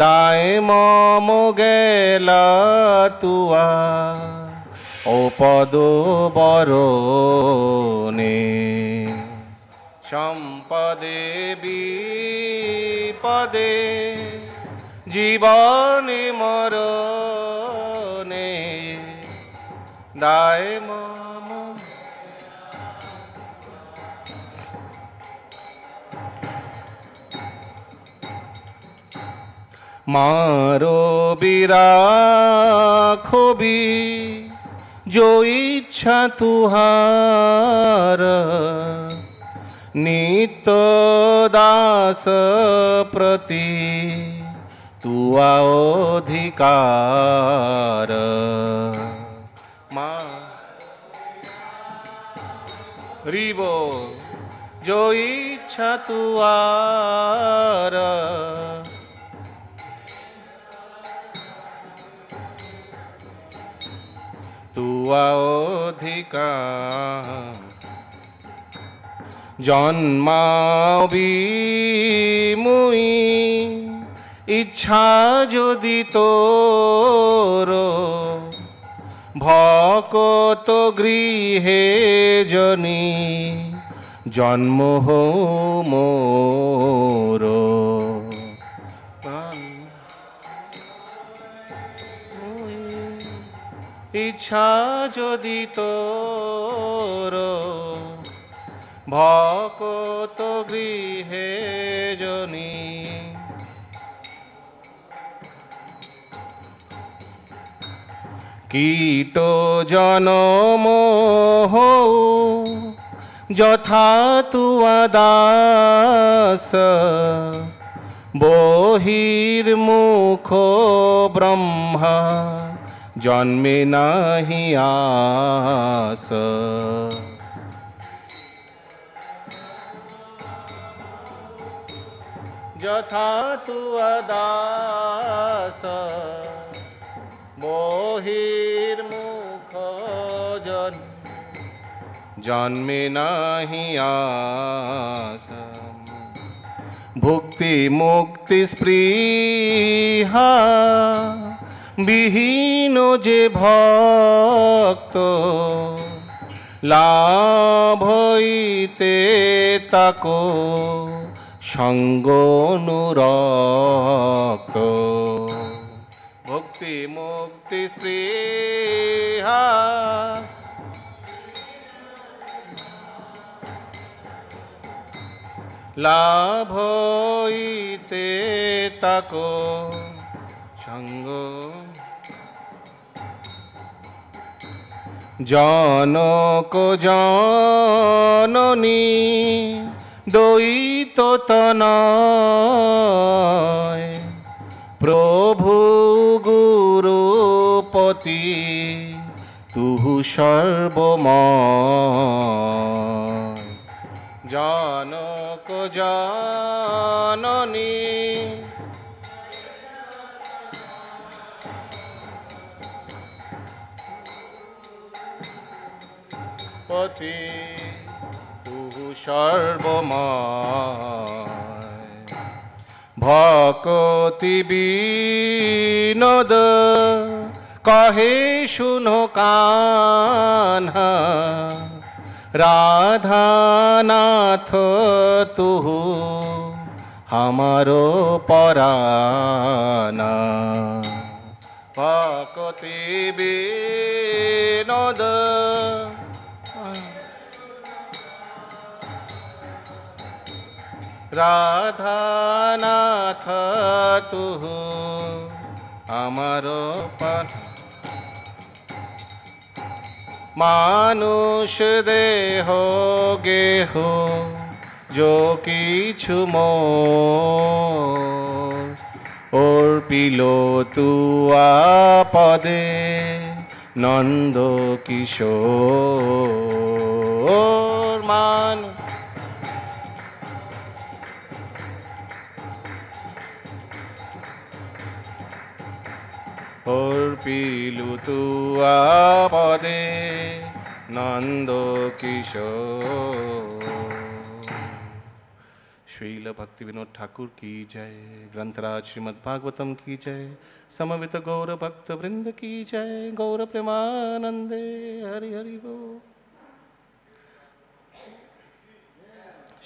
দায় মম গেলা তুয়া ও পদ বরণে। সম্পদে বিপদে জীবনে মরণে, দায় মম। মারো বিরাখবি যো ইচ্ছা তুহার, নিত্য দাস প্রতি তুয়া অধিকার। রিব যো ইচ্ছা তুয়ার, তুয়া অধিকার। জন্মাবি মুই ইচ্ছা যদি তোর, ভকত গৃহে জনি জন্ম হও মোর। ইচ্ছা যদি তোর, ভকত গৃহে জনি কীট জনম হও যথা তুয়া দাস, বহির্মুখ ব্রহ্মা জন্মে নাহি আস। যথা তুয়া দাস, বহির্মুখ जन्मे नाही आशा भुक्ति मुक्ति स्पृहा বিহীন যে ভক্ত লাভ হইতে তাকো সঙ্গ অনুরক্ত ভক্তি মুক্তি স্পৃহা লাভ হইতে তাকো সঙ্গ জনক জননী দ্বৈত তনয় প্রভু গুরুপতি তুহু সর্বময় জনক জননী পতি তুহু সর্বময় ভকতি বিনোদ কহে শুনো কান্হা রাধানাথ তুহু আমারো পরানা ভকতি বিনোদ রাধানাথ তুহু আমারো মানুষ দেহ গেহ যো কিছু অর্পিল তুয়া পদে নন্দ কিশোর মান অর্পিলু তুয়া পদে নন্দ কিশোর। श्रील भक्ति विनोद ठाकुर की जय। ग्रंथराज श्रीमद् भागवतम की जय। समवेत गौर भक्त वृंद की जय। गौर प्रेमानंदे हरि हरि बोल।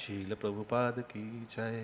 श्रील प्रभुपाद की जय।